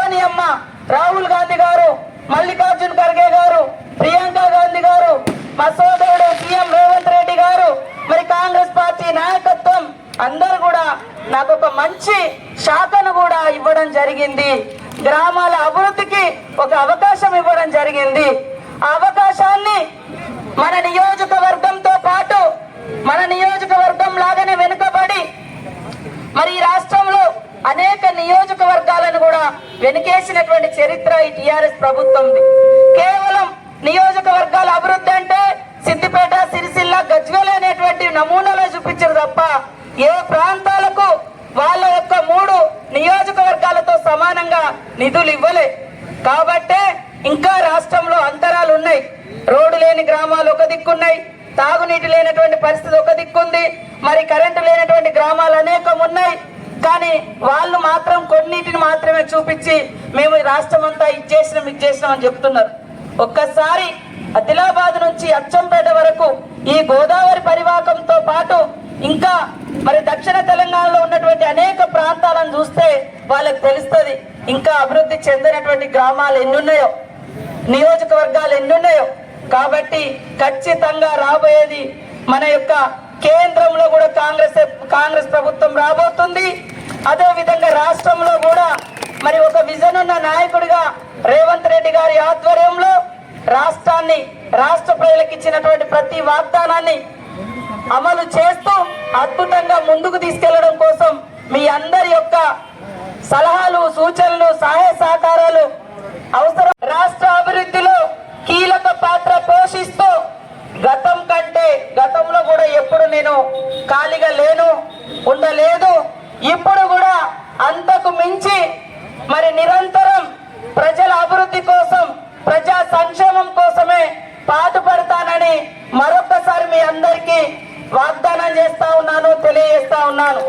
గౌరవనీయమ్మ రాహుల్ గాంధీ గారు, మల్లికార్జున్ ఖర్గే గారు, ప్రియాంక గాంధీ గారు, మా సోదరుడు సీఎం రేవంత్ రెడ్డి గారు, మరి కాంగ్రెస్ పార్టీ నాయకత్వం అందరూ కూడా నాకు ఒక మంచి శాఖను కూడా ఇవ్వడం జరిగింది. గ్రామాల అభివృద్ధికి ఒక అవకాశం ఇవ్వడం జరిగింది. ఆ అవకాశాన్ని మన నియోజకవర్గంతో పాటు మన నియోజకవర్గం లాగానే వెనుకబడి మరి ఈ రాష్ట్రంలో అనేక నియోజకవర్గాలను కూడా వెనుకేసినటువంటి చరిత్ర ఈ టిఆర్ఎస్ ప్రభుత్వంది. కేవలం నియోజకవర్గాల అభివృద్ధి అంటే సిద్దిపేట, సిరిసిల్ల, గజ్వేల్ అనేటువంటి నమూనాలో చూపించారు తప్ప ఏ ప్రాంతాలకు వాళ్ళ యొక్క 3 నియోజకవర్గాలతో సమానంగా నిధులు ఇవ్వలే. కాబట్టే ఇంకా రాష్ట్రంలో అంతరాలు ఉన్నాయి. రోడ్డు లేని గ్రామాలు ఒక దిక్కున్నాయి, తాగునీటి లేనటువంటి పరిస్థితి ఒక దిక్కుంది, మరి కరెంటు లేనటువంటి గ్రామాలు అనేకం ఉన్నాయి. కానీ వాళ్ళు మాత్రం కొన్నిటిని మాత్రమే చూపించి మేము రాష్ట్రం అంతా ఇచ్చేసినాం అని చెప్తున్నారు. ఒక్కసారి ఆదిలాబాద్ నుంచి అచ్చంపేట వరకు ఈ గోదావరి పరివాహకంతో పాటు ఇంకా మరి దక్షిణ తెలంగాణలో ఉన్నటువంటి అనేక ప్రాంతాలను చూస్తే వాళ్ళకి తెలుస్తుంది ఇంకా అభివృద్ధి చెందినటువంటి గ్రామాలు ఎన్నున్నాయో, నియోజకవర్గాలు ఎన్నున్నాయో. కాబట్టి ఖచ్చితంగా రాబోయేది మన యొక్క కేంద్రంలో కూడా కాంగ్రెస్ ప్రభుత్వం రాబోతుంది. అదే విధంగా రాష్ట్రంలో కూడా మరి ఒక విజన్ ఉన్న నాయకుడిగా రేవంత్ రెడ్డి గారి ఆధ్వర్యంలో రాష్ట్రాన్ని, రాష్ట్ర ప్రజలకు ఇచ్చినటువంటి ప్రతి వాగ్దానాన్ని అమలు చేస్తూ అద్భుతంగా ముందుకు తీసుకెళ్లడం కోసం మీ అందరి యొక్క సలహాలు, సూచనలు, సహాయ సహకారాలు అవసరం. రాష్ట్ర అభివృద్ధిలో కీలక పాత్ర పోషిస్తూ గతం కంటే గతంలో కూడా ఎప్పుడు నేను ఖాళీగా ఉండలేదు. ఇప్పుడు కూడా అంతకు మించి మరి నిరంతరం ప్రజల అభివృద్ధి కోసం, ప్రజా సంక్షేమం కోసమే పాటుపడతానని మరొకసారి మీ అందరికీ వాగ్దానం చేస్తా ఉన్నాను, తెలియజేస్తా ఉన్నాను.